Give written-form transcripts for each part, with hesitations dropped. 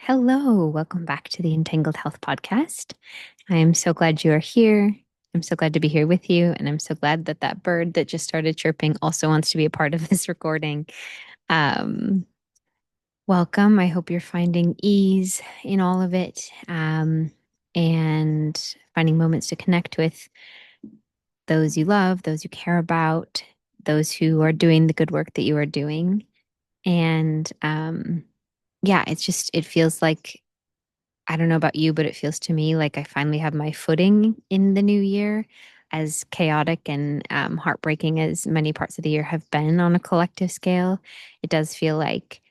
Hello, welcome back to the Entangled Health Podcast. I am so glad you are here. I'm so glad to be here with you, and I'm so glad that that bird that just started chirping also wants to be a part of this recording. Um, Welcome. I hope you're finding ease in all of it, and finding moments to connect with those you love, those you care about, those who are doing the good work that you are doing. And yeah, it feels like I don't know about you, but it feels to me like I finally have my footing in the new year, as chaotic and heartbreaking as many parts of the year have been on a collective scale. It does feel like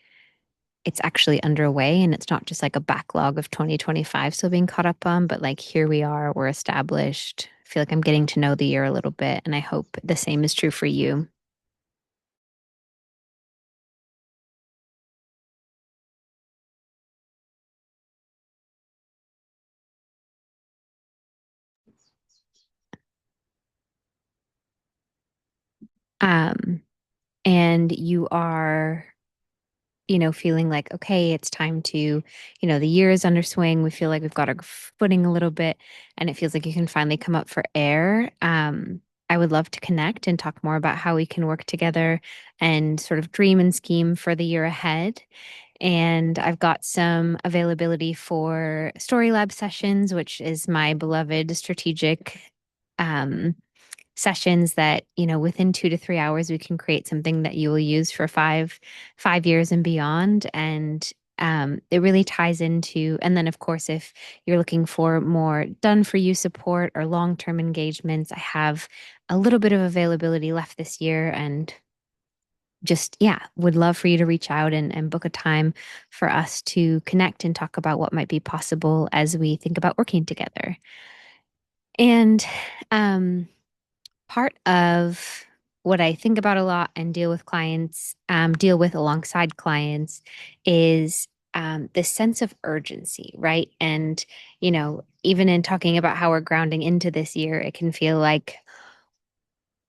it's actually underway and it's not just like a backlog of 2025 still being caught up on, but like here we are, we're established. I feel like I'm getting to know the year a little bit, and I hope the same is true for you. Um, and you are feeling like, okay, it's time to, the year is under swing. We feel like we've got our footing a little bit, and it feels like you can finally come up for air. I would love to connect and talk more about how we can work together and sort of dream and scheme for the year ahead. And I've got some availability for Story Lab sessions, which is my beloved strategic um, sessions that, within 2 to 3 hours, we can create something that you will use for five years and beyond. And it really ties into, and then of course, if you're looking for more done for you support or long-term engagements, I have a little bit of availability left this year, and just, yeah, would love for you to reach out and book a time for us to connect and talk about what might be possible as we think about working together. And um, part of what I think about a lot and deal with alongside clients is this sense of urgency, right? And, even in talking about how we're grounding into this year, it can feel like,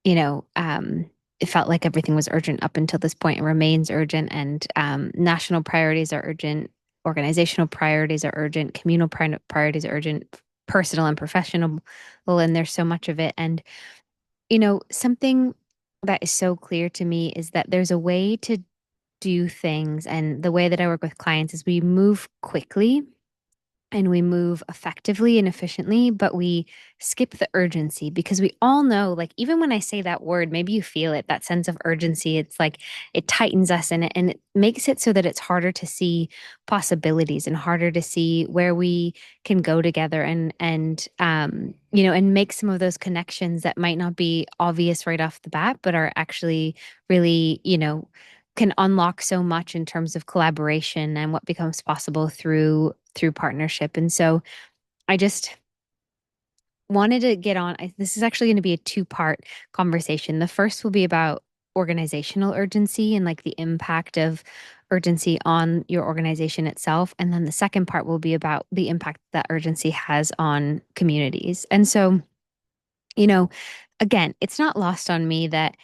you know, um, it felt like everything was urgent up until this point. It remains urgent, and national priorities are urgent, organizational priorities are urgent, communal priorities are urgent, personal and professional. Well, and there's so much of it. And something that is so clear to me is that there's a way to do things. And the way that I work with clients is we move quickly and we move effectively and efficiently, but we skip the urgency because we all know, like, even when I say that word, maybe you feel it, that sense of urgency. It's like it tightens us, and it makes it so that it's harder to see possibilities and harder to see where we can go together and make some of those connections that might not be obvious right off the bat, but are actually really, can unlock so much in terms of collaboration and what becomes possible through partnership. And so I just wanted to get on. This is actually going to be a two-part conversation. The first will be about organizational urgency and like the impact of urgency on your organization itself. And then the second part will be about the impact that urgency has on communities. And so, you know, again, it's not lost on me that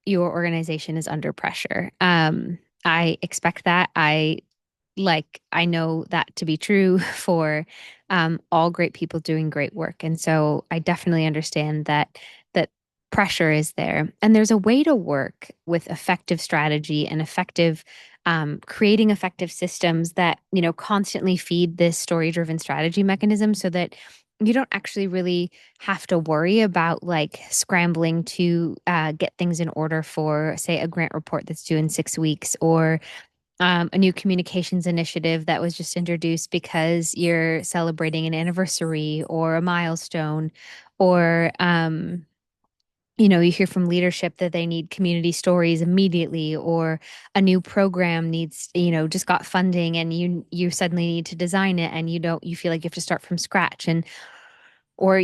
your organization is under pressure. I expect that. I know that to be true for all great people doing great work. And so I definitely understand that pressure is there. And there's a way to work with effective strategy and effective creating effective systems that, constantly feed this story-driven strategy mechanism so that you don't actually really have to worry about like scrambling to get things in order for, say, a grant report that's due in 6 weeks, or a new communications initiative that was just introduced because you're celebrating an anniversary or a milestone, or you hear from leadership that they need community stories immediately, or a new program needs, just got funding, and you suddenly need to design it, and you feel like you have to start from scratch, and or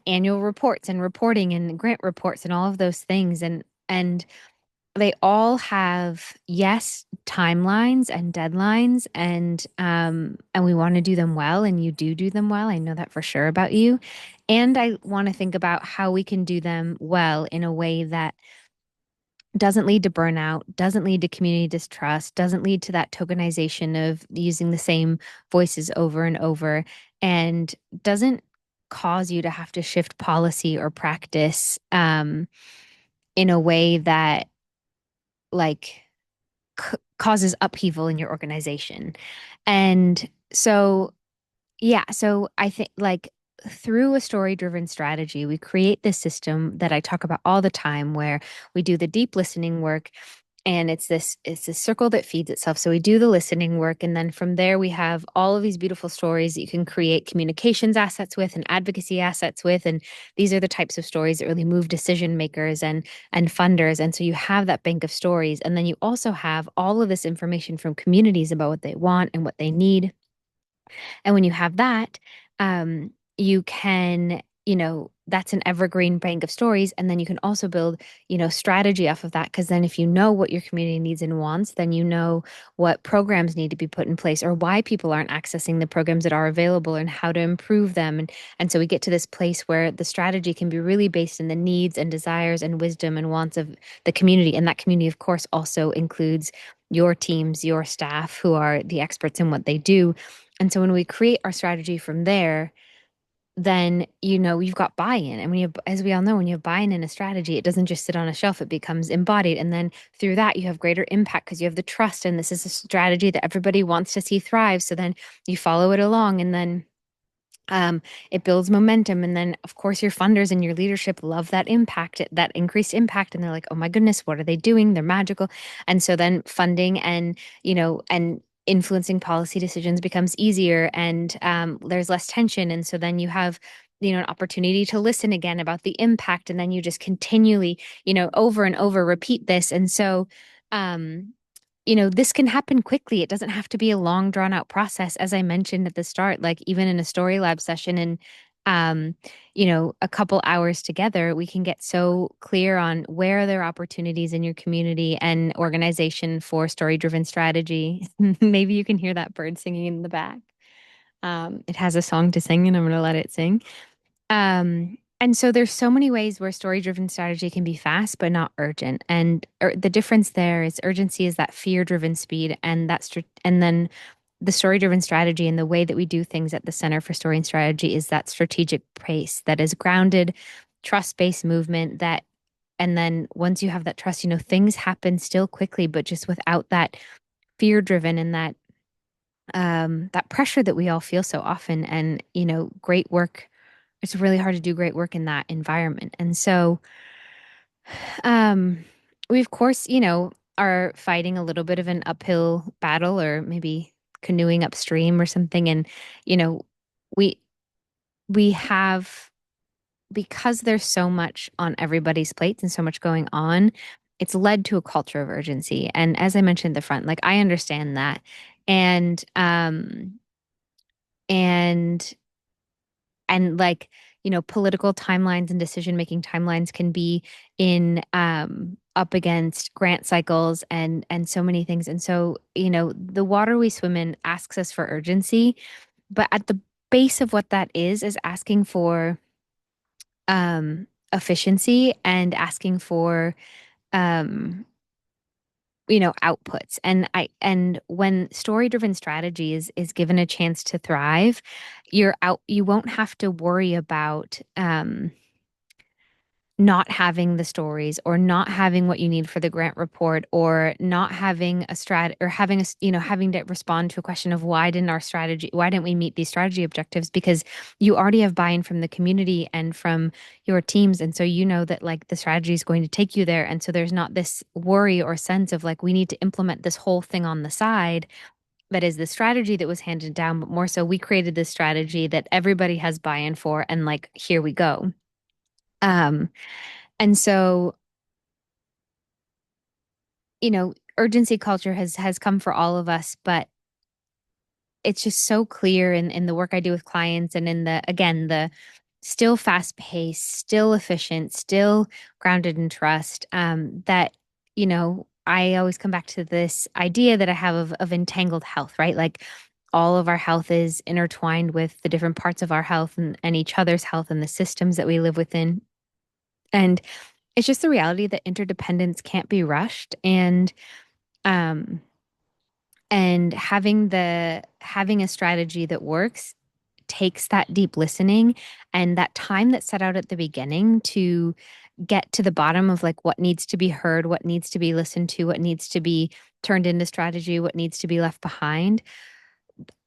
annual reports and reporting and grant reports and all of those things, and they all have, yes, timelines and deadlines, and we want to do them well, and you do them well. I know that for sure about you. And I want to think about how we can do them well in a way that doesn't lead to burnout, doesn't lead to community distrust, doesn't lead to that tokenization of using the same voices over and over, and doesn't cause you to have to shift policy or practice in a way that like causes upheaval in your organization. And so yeah. So I think like through a story driven strategy, we create this system that I talk about all the time where we do the deep listening work, and it's this circle that feeds itself. So we do the listening work, and then from there we have all of these beautiful stories that you can create communications assets with and advocacy assets with. And these are the types of stories that really move decision makers and funders. And so you have that bank of stories, and then you also have all of this information from communities about what they want and what they need. And when you have that, you can, that's an evergreen bank of stories. And then you can also build, strategy off of that. Because then if you know what your community needs and wants, then you know what programs need to be put in place or why people aren't accessing the programs that are available and how to improve them. And so we get to this place where the strategy can be really based in the needs and desires and wisdom and wants of the community. And that community, of course, also includes your teams, your staff who are the experts in what they do. And so when we create our strategy from there, then you've got buy-in. And when you, as we all know, when you have buy-in in a strategy, it doesn't just sit on a shelf, it becomes embodied. And then through that, you have greater impact because you have the trust. And this is a strategy that everybody wants to see thrive. So then you follow it along, and then it builds momentum. And then, of course, your funders and your leadership love that impact, that increased impact. And they're like, oh my goodness, what are they doing? They're magical. And so then funding and influencing policy decisions becomes easier, and there's less tension. And so then you have, an opportunity to listen again about the impact. And then you just continually, over and over repeat this. And so, um, this can happen quickly. It doesn't have to be a long, drawn out process. As I mentioned at the start, like even in a story lab session and, um, a couple hours together, we can get so clear on where there are opportunities in your community and organization for story driven strategy. Maybe you can hear that bird singing in the back. It has a song to sing, and I'm going to let it sing. And so there's so many ways where story-driven strategy can be fast but not urgent. And the difference there is urgency is that fear-driven speed, and and then the story-driven strategy and the way that we do things at the Center for Story and Strategy is that strategic pace that is grounded, trust-based movement that, and then once you have that trust, things happen still quickly, but just without that fear-driven and that pressure that we all feel so often. And, great work, it's really hard to do great work in that environment. And so, um, we of course, are fighting a little bit of an uphill battle, or maybe canoeing upstream or something. And, you know, we we have, because there's so much on everybody's plates and so much going on, it's led to a culture of urgency. And as I mentioned at the front, like I understand that. And and like, political timelines and decision making timelines can be in up against grant cycles and so many things. And so, the water we swim in asks us for urgency, but at the base of what that is asking for efficiency and asking for um outputs. And when story driven strategy is given a chance to thrive, you won't have to worry about not having the stories, or not having what you need for the grant report, or not having a strat, or having having to respond to a question of why didn't we meet these strategy objectives, because you already have buy-in from the community and from your teams. And so that like the strategy is going to take you there. And so there's not this worry or sense of like we need to implement this whole thing on the side that is the strategy that was handed down, but more so we created this strategy that everybody has buy-in for, and like here we go. um and so, urgency culture has come for all of us, but it's just so clear in the work I do with clients, and in the still fast paced, still efficient, still grounded in trust, that, I always come back to this idea that I have of entangled health, right? Like all of our health is intertwined with the different parts of our health and each other's health and the systems that we live within. And it's just the reality that interdependence can't be rushed, um and having a strategy that works takes that deep listening and that time that's set out at the beginning to get to the bottom of like what needs to be heard, what needs to be listened to, what needs to be turned into strategy, what needs to be left behind.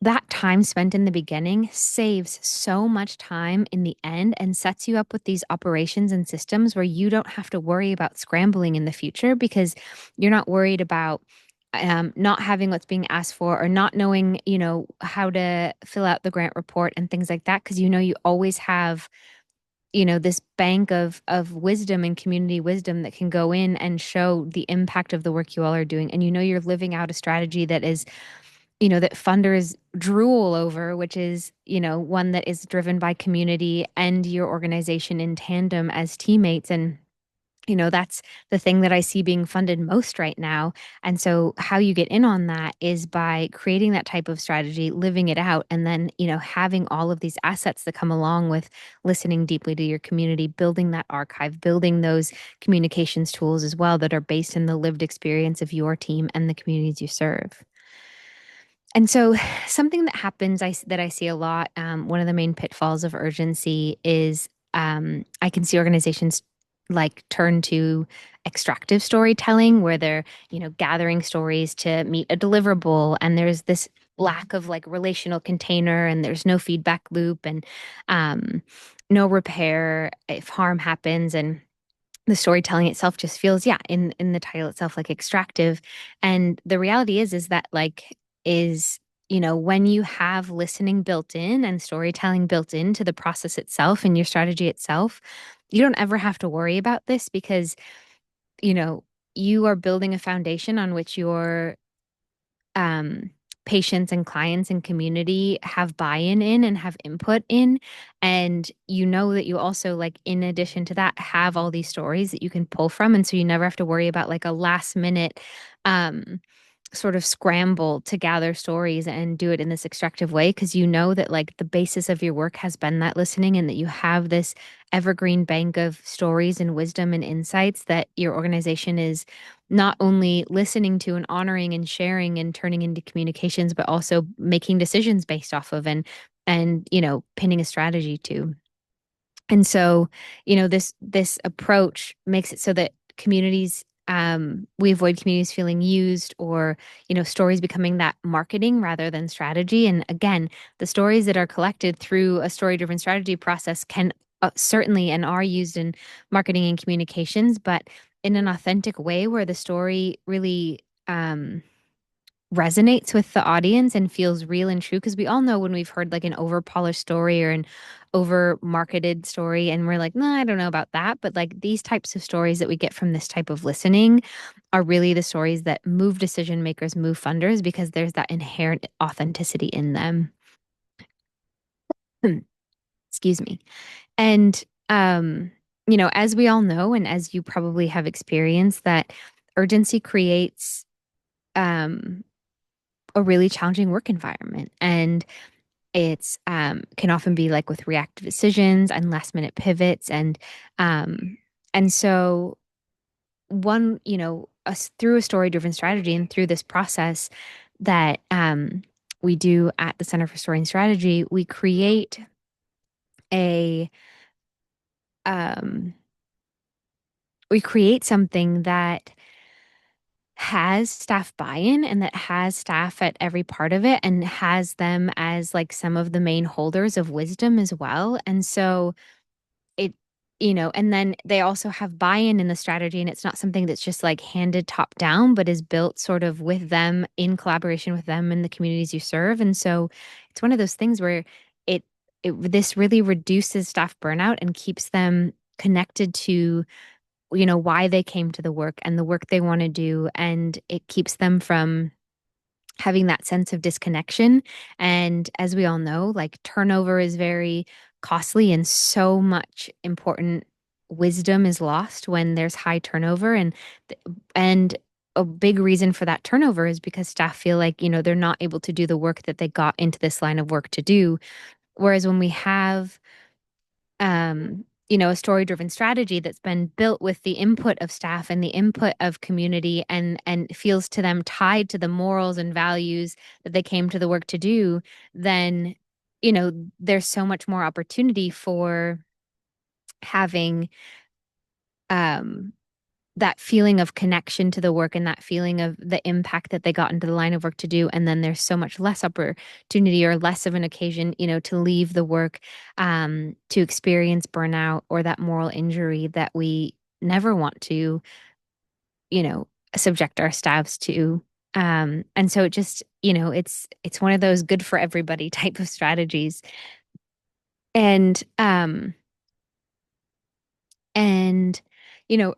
That time spent in the beginning saves so much time in the end and sets you up with these operations and systems where you don't have to worry about scrambling in the future because you're not worried about not having what's being asked for or not knowing, how to fill out the grant report and things like that. Cause you always have, this bank of wisdom and community wisdom that can go in and show the impact of the work you all are doing. And you're living out a strategy that is that funders drool over, which is, one that is driven by community and your organization in tandem as teammates. And, that's the thing that I see being funded most right now. And so, how you get in on that is by creating that type of strategy, living it out, and then, having all of these assets that come along with listening deeply to your community, building that archive, building those communications tools as well that are based in the lived experience of your team and the communities you serve. And so, something that happens that I see a lot, one of the main pitfalls of urgency is I can see organizations like turn to extractive storytelling where they're, gathering stories to meet a deliverable. And there's this lack of like relational container and there's no feedback loop and um, no repair if harm happens. And the storytelling itself just feels, yeah, in the title itself, like extractive. And the reality is that like is when you have listening built in and storytelling built into the process itself and your strategy itself, you don't ever have to worry about this because you know you are building a foundation on which your um, patients and clients and community have buy-in in and have input in. And that you also, like, in addition to that, have all these stories that you can pull from. And so you never have to worry about like a last minute um, sort of scramble to gather stories and do it in this extractive way because that like the basis of your work has been that listening and that you have this evergreen bank of stories and wisdom and insights that your organization is not only listening to and honoring and sharing and turning into communications but also making decisions based off of and pinning a strategy to. And so, this approach makes it so that communities we avoid communities feeling used or, stories becoming that marketing rather than strategy. And again, the stories that are collected through a story-driven strategy process can certainly and are used in marketing and communications, but in an authentic way where the story really resonates with the audience and feels real and true. Because we all know when we've heard like an over polished story or an over marketed story, and we're like, nah, I don't know about that. But like these types of stories that we get from this type of listening are really the stories that move decision makers, move funders, because there's that inherent authenticity in them. Excuse me. And, as we all know, and as you probably have experienced, that urgency creates um, a really challenging work environment. And it's can often be like with reactive decisions and last minute pivots um and so one us through a story driven strategy and through this process that we do at the Center for Story and Strategy, a um we create something that has staff buy-in and that has staff at every part of it and has them as like some of the main holders of wisdom as well. And so it, and then they also have buy-in in the strategy, and it's not something that's just like handed top down, but is built sort of with them in collaboration with them and the communities you serve. And so it's one of those things where it, this really reduces staff burnout and keeps them connected to why they came to the work and the work they want to do, and it keeps them from having that sense of disconnection. And as we all know, like turnover is very costly and so much important wisdom is lost when there's high turnover. And a big reason for that turnover is because staff feel like they're not able to do the work that they got into this line of work to do. Whereas when we have a story-driven strategy that's been built with the input of staff and the input of community and feels to them tied to the morals and values that they came to the work to do, then, there's so much more opportunity for having um that feeling of connection to the work and that feeling of the impact that they got into the line of work to do. And then there's so much less opportunity or less of an occasion, to leave the work, to experience burnout or that moral injury that we never want to, you know, subject our staffs to. And so it just, it's one of those good for everybody type of strategies. And And,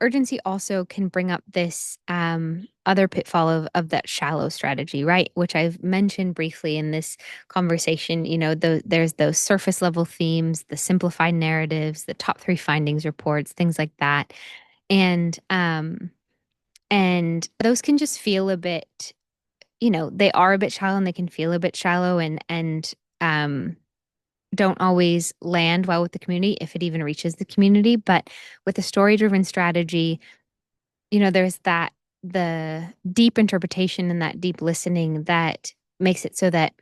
urgency also can bring up this other pitfall of that shallow strategy, right? Which I've mentioned briefly in this conversation. There's those surface level themes, the simplified narratives, the top three findings reports, things like that. And those can just feel a bit, they are a bit shallow and they can feel a bit shallow and don't always land well with the community if it even reaches the community. But with a story driven strategy, there's that the deep interpretation and that deep listening that makes it so that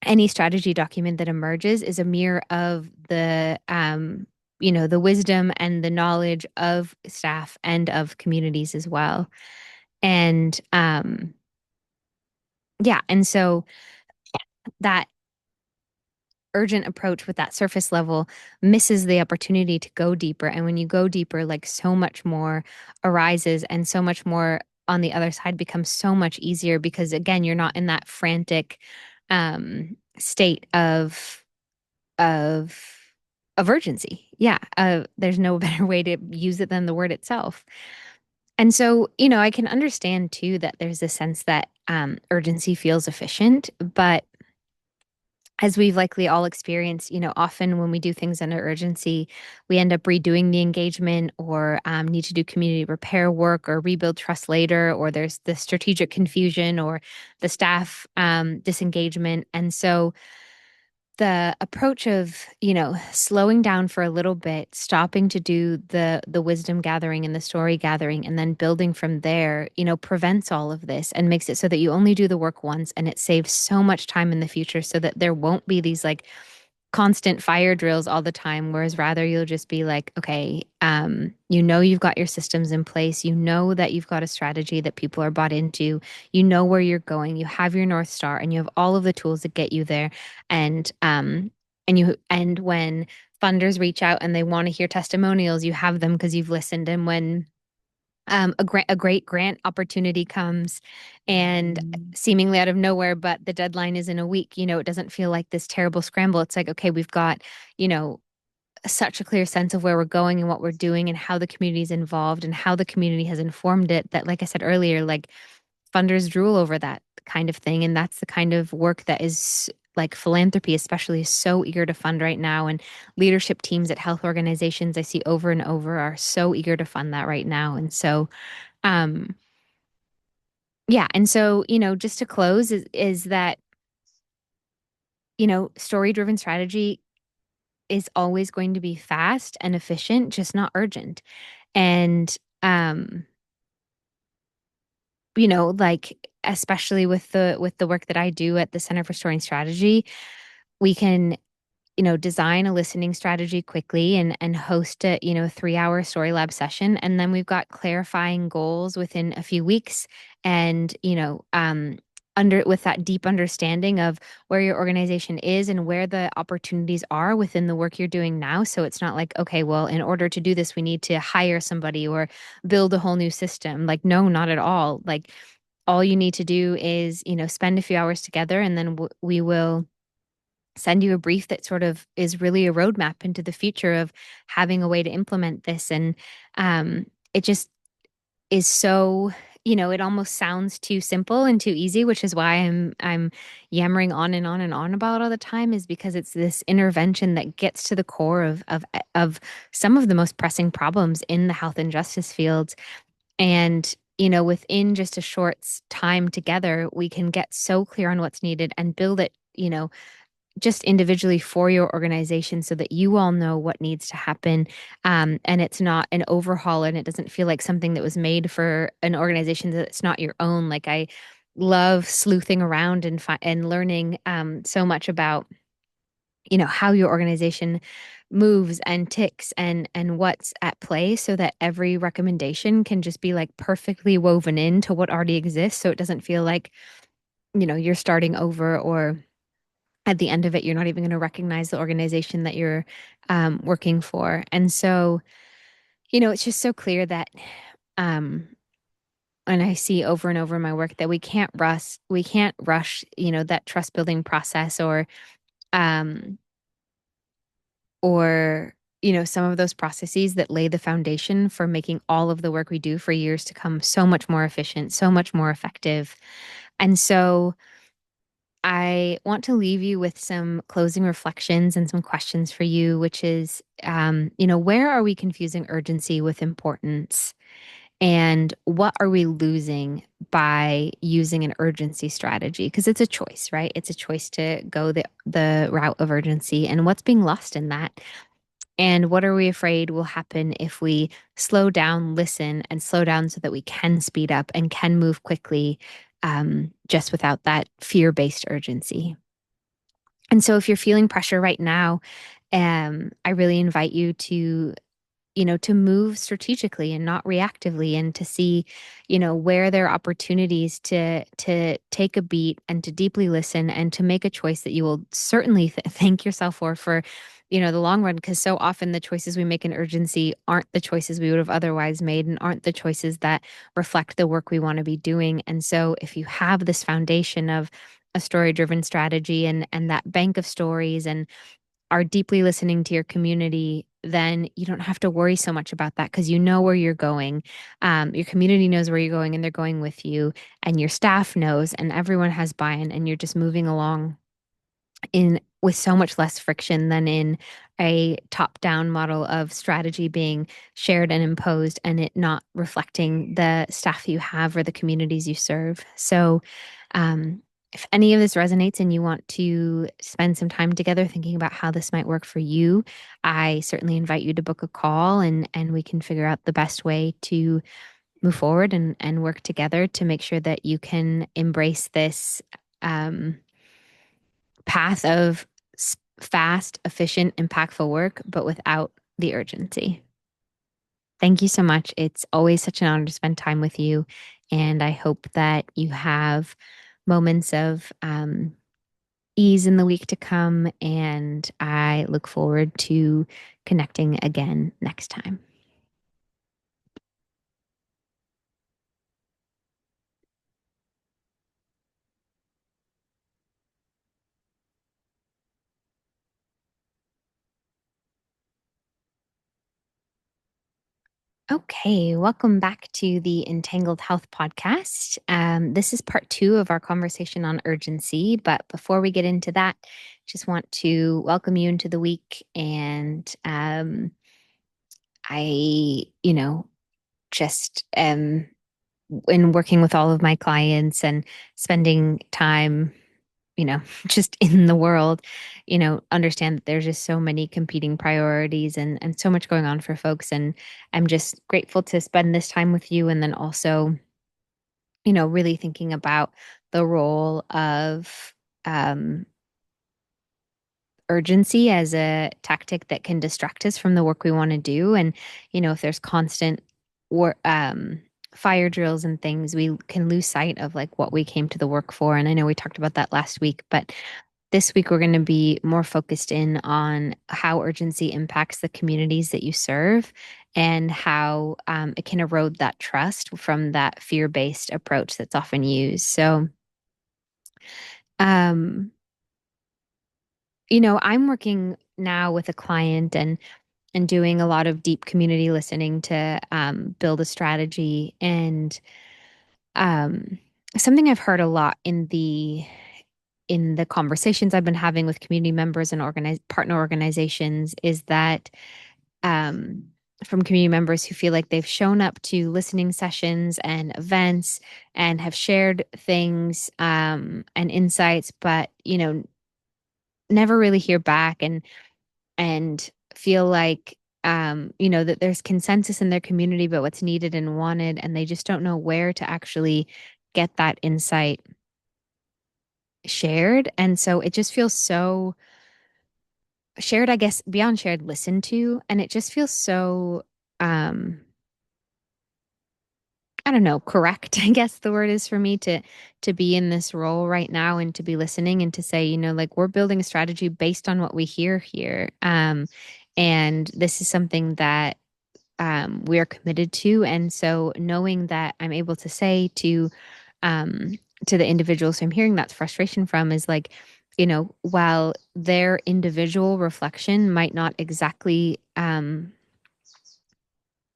any strategy document that emerges is a mirror of the wisdom and the knowledge of staff and of communities as well. And yeah, and so that urgent approach with that surface level misses the opportunity to go deeper. And when you go deeper, like so much more arises and so much more on the other side becomes so much easier because again, you're not in that frantic state of of urgency. Yeah. There's no better way to use it than the word itself. And so, I can understand too that there's a sense that urgency feels efficient, but as we've likely all experienced, often when we do things under urgency, we end up redoing the engagement or need to do community repair work or rebuild trust later, or there's the strategic confusion or the staff disengagement. And so the approach of slowing down for a little bit, stopping to do the wisdom gathering and the story gathering and then building from there, prevents all of this and makes it so that you only do the work once, and it saves so much time in the future so that there won't be these like constant fire drills all the time, whereas rather you'll just be like, okay, you've got your systems in place, that you've got a strategy that people are bought into, where you're going, you have your North Star, and you have all of the tools that get you there. And when funders reach out and they want to hear testimonials, you have them because you've listened. And when a great grant opportunity comes and seemingly out of nowhere, but the deadline is in a week, it doesn't feel like this terrible scramble. It's like, okay, we've got, such a clear sense of where we're going and what we're doing and how the community is involved and how the community has informed it that, like I said earlier, like funders drool over that kind of thing. And that's the kind of work that is like philanthropy, especially, is so eager to fund right now. And leadership teams at health organizations I see over and over are so eager to fund that right now. And so, um, yeah. And so, just to close is that, story driven strategy is always going to be fast and efficient, just not urgent. And, um, like especially with the work that I do at the Center for Story and Strategy, we can design a listening strategy quickly and host a 3-hour story lab session, and then we've got clarifying goals within a few weeks, and under with that deep understanding of where your organization is and where the opportunities are within the work you're doing now. So it's not like, okay, well, in order to do this we need to hire somebody or build a whole new system. Like, no, not at all. Like, all you need to do is spend a few hours together, and then we will send you a brief that sort of is really a roadmap into the future of having a way to implement this. And it just is so, it almost sounds too simple and too easy, which is why I'm yammering on and on and on about it all the time, is because it's this intervention that gets to the core of some of the most pressing problems in the health and justice fields. And within just a short time together, we can get so clear on what's needed and build it, just individually for your organization so that you all know what needs to happen. And it's not an overhaul and it doesn't feel like something that was made for an organization that's not your own. Like I love sleuthing around and learning so much about, how your organization moves and ticks and what's at play so that every recommendation can just be like perfectly woven into what already exists. So it doesn't feel like, you're starting over, or at the end of it, you're not even going to recognize the organization that you're working for. And so, it's just so clear that, um, and I see over and over in my work that we can't rush, that trust building process um, or, some of those processes that lay the foundation for making all of the work we do for years to come so much more efficient, so much more effective. And so, I want to leave you with some closing reflections and some questions for you, which is, where are we confusing urgency with importance? And what are we losing by using an urgency strategy? Because it's a choice, right? It's a choice to go the route of urgency. And what's being lost in that? And what are we afraid will happen if we slow down, listen, and slow down so that we can speed up and can move quickly, just without that fear based urgency? And so, if you're feeling pressure right now, I really invite you to move strategically and not reactively, and to see, where there are opportunities to take a beat and to deeply listen and to make a choice that you will certainly thank yourself for, the long run. Because so often the choices we make in urgency aren't the choices we would have otherwise made and aren't the choices that reflect the work we want to be doing. And so if you have this foundation of a story driven strategy and that bank of stories, and are deeply listening to your community, then you don't have to worry so much about that because you know where you're going. Your community knows where you're going and they're going with you, and your staff knows, and everyone has buy-in, and you're just moving along in with so much less friction than in a top-down model of strategy being shared and imposed and it not reflecting the staff you have or the communities you serve. So, um, if any of this resonates and you want to spend some time together thinking about how this might work for you, I certainly invite you to book a call, and we can figure out the best way to move forward and work together to make sure that you can embrace this um, path of fast, efficient, impactful work, but without the urgency. Thank you so much. It's always such an honor to spend time with you. And I hope that you have moments of ease in the week to come. And I look forward to connecting again next time. Okay, welcome back to the Entangled Health Podcast. This is part two of our conversation on urgency. But before we get into that, just want to welcome you into the week. And I, just in working with all of my clients and spending time, just in the world, understand that there's just so many competing priorities and so much going on for folks. And I'm just grateful to spend this time with you. And then also, really thinking about the role of um, urgency as a tactic that can distract us from the work we want to do. And, if there's constant war, fire drills and things, we can lose sight of like what we came to the work for. And I know we talked about that last week, but this week we're going to be more focused in on how urgency impacts the communities that you serve, and how it can erode that trust from that fear-based approach that's often used. So, um, I'm working now with a client and doing a lot of deep community listening to build a strategy. And um, something I've heard a lot in the conversations I've been having with community members and partner organizations is that um, from community members who feel like they've shown up to listening sessions and events and have shared things and insights, but never really hear back and feel like that there's consensus in their community about what's needed and wanted, and they just don't know where to actually get that insight shared. And so it just feels so shared, I guess, beyond shared, listened to. And it just feels so, um, I don't know, correct, I guess the word is for me to be in this role right now and to be listening and to say, like we're building a strategy based on what we hear here. And this is something that we are committed to. And so knowing that I'm able to say um, to the individuals I'm hearing that frustration from is like, while their individual reflection might not exactly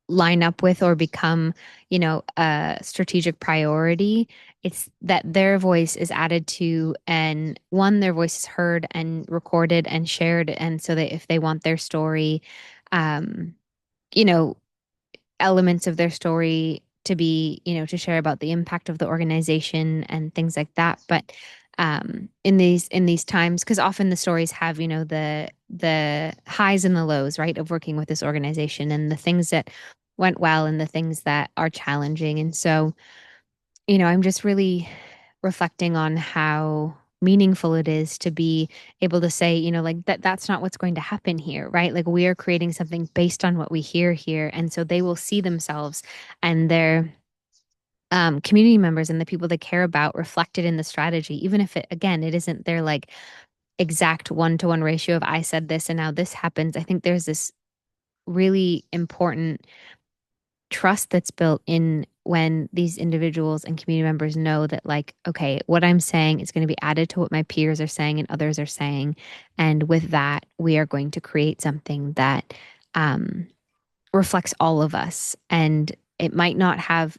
line up with or become, a strategic priority, it's that their voice is added to, and one, their voice is heard and recorded and shared. And so that if they want their story, um, you know, elements of their story to be, to share about the impact of the organization and things like that. But in these times, because often the stories have, the highs and the lows, right, of working with this organization and the things that went well and the things that are challenging. And so, I'm just really reflecting on how meaningful it is to be able to say, like that's not what's going to happen here, right? Like we are creating something based on what we hear here. And so they will see themselves and their community members and the people they care about reflected in the strategy, even if it, again, it isn't their like exact one-to-one ratio of I said this and now this happens. I think there's this really important trust that's built in when these individuals and community members know that, like, okay, what I'm saying is going to be added to what my peers are saying and others are saying. And with that, we are going to create something that um, reflects all of us. And it might not have,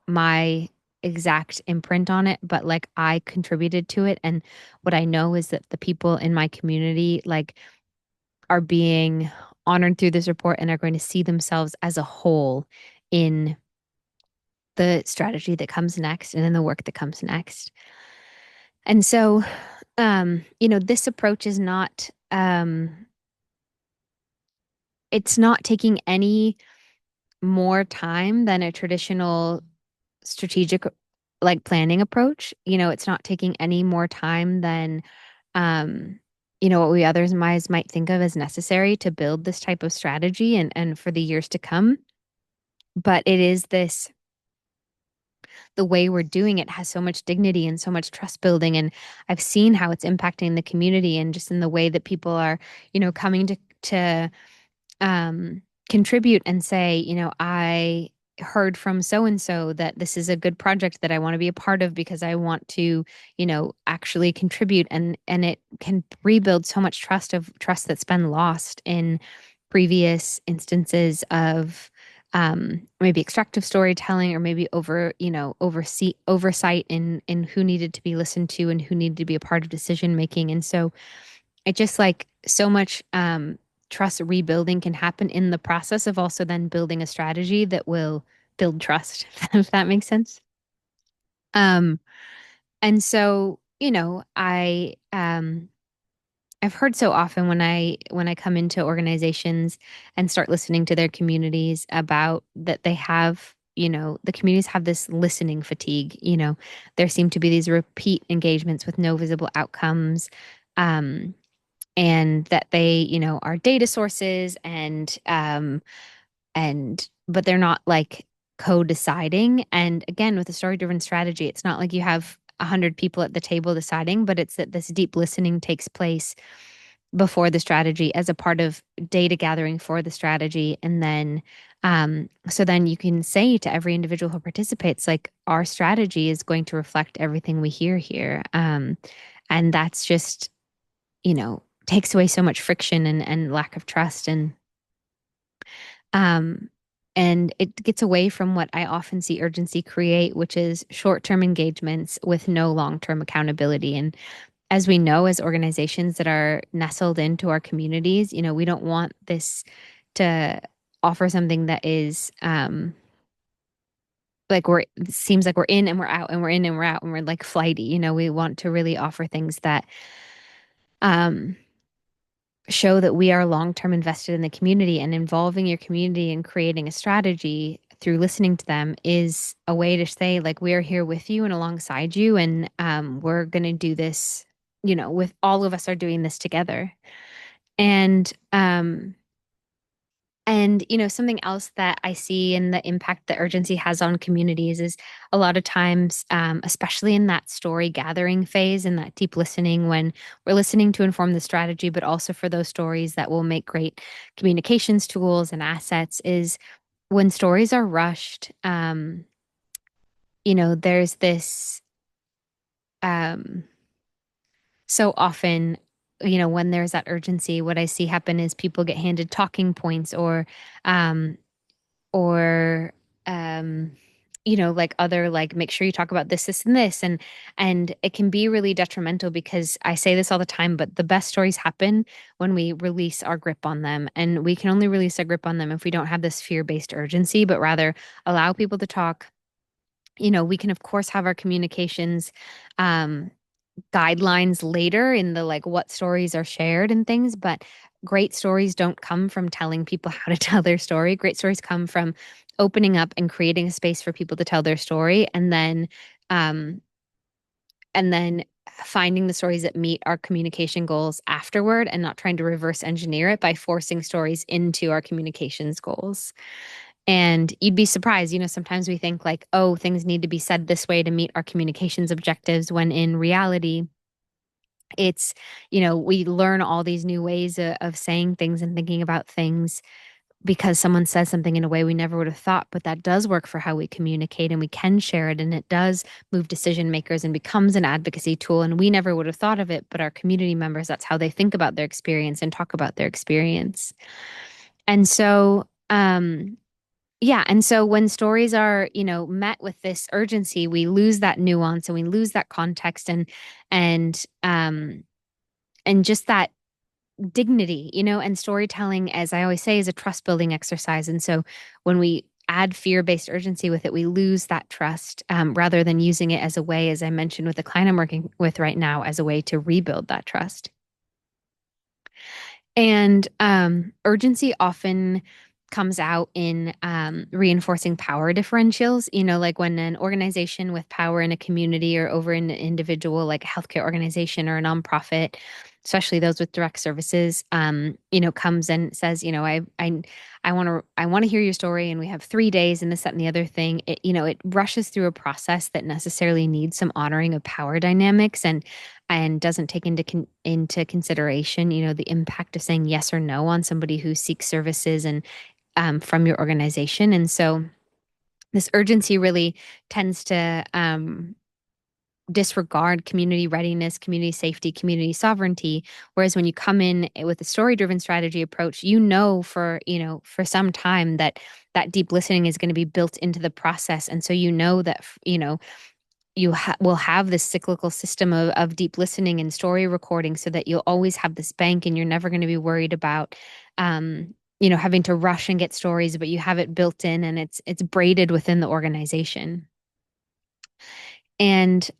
my exact imprint on it, but like I contributed to it. And what I know is that the people in my community, like, are being honored through this report and are going to see themselves as a whole in the strategy that comes next and in the work that comes next. And so, this approach is not, it's not taking any more time than a traditional strategic like planning approach. It's not taking any more time than, um, what we others might think of as necessary to build this type of strategy and for the years to come. But it is this the way we're doing it has so much dignity and so much trust building. And I've seen how it's impacting the community and just in the way that people are, coming to contribute and say, I heard from so and so that this is a good project that I want to be a part of because I want to, actually contribute, and it can rebuild so much trust that's been lost in previous instances of maybe extractive storytelling or maybe oversight in who needed to be listened to and who needed to be a part of decision making. And so it just like so much trust rebuilding can happen in the process of also then building a strategy that will build trust, if that makes sense. Um, and so, I've heard so often when I come into organizations and start listening to their communities about that they have, the communities have this listening fatigue. There seem to be these repeat engagements with no visible outcomes. Um, and that they, are data sources and but they're not like co-deciding. And again, with a story-driven strategy, it's not like you have 100 people at the table deciding, but it's that this deep listening takes place before the strategy as a part of data gathering for the strategy. And then so then you can say to every individual who participates, like, our strategy is going to reflect everything we hear here. And that's just, takes away so much friction and lack of trust. Um, and it gets away from what I often see urgency create, which is short-term engagements with no long-term accountability. And as we know, as organizations that are nestled into our communities, we don't want this to offer something that is like it seems like we're in and we're out and we're in and we're out and we're like flighty. We want to really offer things that um, show that we are long-term invested in the community, and involving your community and creating a strategy through listening to them is a way to say, like, we are here with you and alongside you, and we're going to do this, with all of us are doing this together. And something else that I see in the impact that urgency has on communities is a lot of times, especially in that story gathering phase and that deep listening, when we're listening to inform the strategy, but also for those stories that will make great communications tools and assets, is when stories are rushed. There's this, um, so often, when there's that urgency, what I see happen is people get handed talking points, um, or um like other, like, make sure you talk about this and this, and it can be really detrimental, because I say this all the time, but the best stories happen when we release our grip on them, and we can only release our grip on them if we don't have this fear-based urgency, but rather allow people to talk. We can of course have our communications um guidelines later in the, like, what stories are shared and things, but great stories don't come from telling people how to tell their story. Great stories come from opening up and creating a space for people to tell their story, um and then finding the stories that meet our communication goals afterward, and not trying to reverse engineer it by forcing stories into our communications goals. And you'd be surprised, sometimes we think, like, oh, things need to be said this way to meet our communications objectives, when in reality, it's, we learn all these new ways of saying things and thinking about things because someone says something in a way we never would have thought, but that does work for how we communicate, and we can share it, and it does move decision makers and becomes an advocacy tool. And we never would have thought of it, but our community members, that's how they think about their experience and talk about their experience. And so, yeah. And so when stories are, met with this urgency, we lose that nuance and we lose that context, and, and just that dignity, and storytelling, as I always say, is a trust building exercise. And so when we add fear based urgency with it, we lose that trust, rather than using it as a way, as I mentioned with the client I'm working with right now, as a way to rebuild that trust. And urgency often comes out in reinforcing power differentials. Like when an organization with power in a community or over an individual, like a healthcare organization or a nonprofit, especially those with direct services, comes and says, I want to hear your story, and we have 3 days, and this, that, and the other thing. It rushes through a process that necessarily needs some honoring of power dynamics, and doesn't take into consideration, the impact of saying yes or no on somebody who seeks services and from your organization. And so this urgency really tends to disregard community readiness, community safety, community sovereignty. Whereas when you come in with a story-driven strategy approach, for some time that deep listening is going to be built into the process. And so that, will have this cyclical system of deep listening and story recording, so that you'll always have this bank, and you're never going to be worried about having to rush and get stories, but you have it built in, and it's braided within the organization. And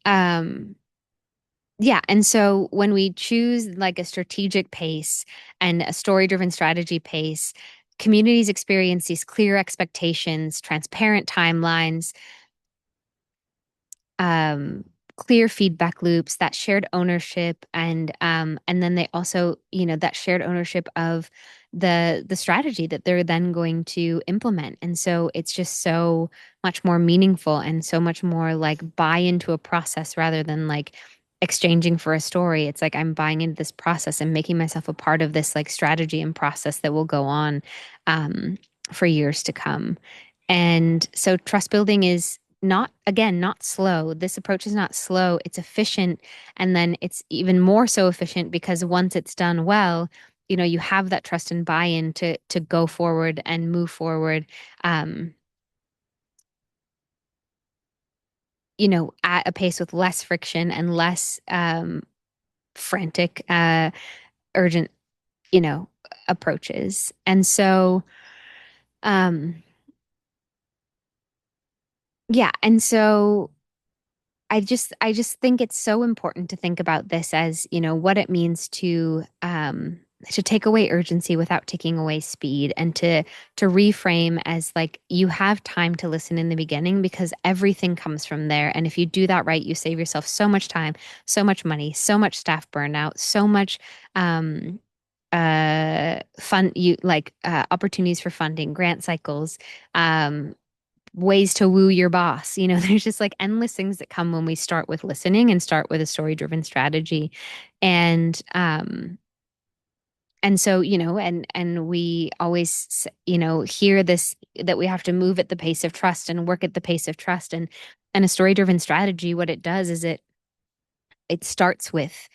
yeah, and so when we choose, like, a strategic pace and a story driven strategy pace, communities experience these clear expectations, transparent timelines, um, clear feedback loops, that shared ownership, and then they also, that shared ownership of the strategy that they're then going to implement. And so it's just so much more meaningful and so much more like buy into a process rather than like exchanging for a story. It's like I'm buying into this process and making myself a part of this like strategy and process that will go on um, for years to come. And so trust building is not, again, not slow. This approach is not slow, it's efficient. And then it's even more so efficient because once it's done well, you have that trust and buy-in to go forward and move forward, um, at a pace with less friction and less frantic, urgent, you know, approaches. And so, um, yeah. And so I just think it's so important to think about this as, what it means to take away urgency without taking away speed, and to reframe as like you have time to listen in the beginning because everything comes from there. And if you do that right, you save yourself so much time, so much money, so much staff burnout, so much um fun you like opportunities for funding, grant cycles, um ways to woo your boss. There's just like endless things that come when we start with listening and start with a story-driven strategy. And and so, and we always, hear this that we have to move at the pace of trust and work at the pace of trust. And a story-driven strategy, what it does is it starts with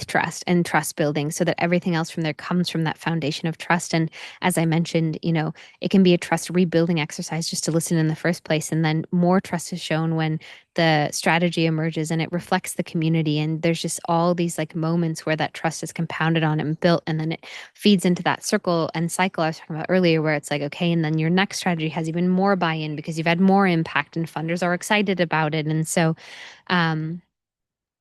trust and trust building so that everything else from there comes from that foundation of trust. And as I mentioned, it can be a trust rebuilding exercise just to listen in the first place. And then more trust is shown when the strategy emerges and it reflects the community. And there's just all these like moments where that trust is compounded on and built. And then it feeds into that circle and cycle I was talking about earlier, where it's like, okay, and then your next strategy has even more buy-in because you've had more impact and funders are excited about it. And so, um,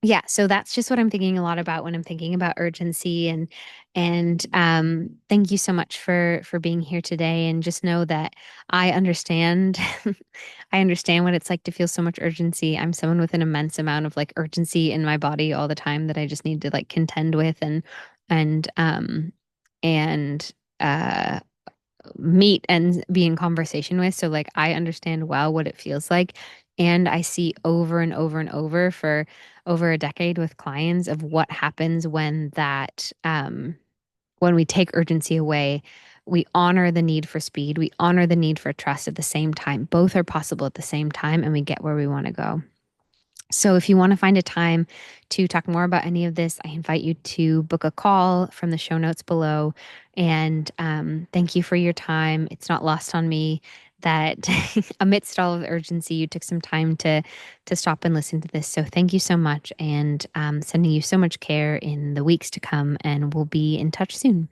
yeah, so that's just what I'm thinking a lot about when I'm thinking about urgency. And thank you so much for being here today. And just know that I understand I understand what it's like to feel so much urgency. I'm someone with an immense amount of like urgency in my body all the time that I just need to like contend with and and uh meet and be in conversation with. So like I understand well what it feels like. And I see over and over and over for over a decade with clients of what happens when we take urgency away. We honor the need for speed. We honor the need for trust at the same time. Both are possible at the same time, and we get where we want to go. So, if you want to find a time to talk more about any of this, I invite you to book a call from the show notes below. And thank you for your time. It's not lost on me that amidst all of the urgency, you took some time to stop and listen to this. So, thank you so much, and sending you so much care in the weeks to come. And we'll be in touch soon.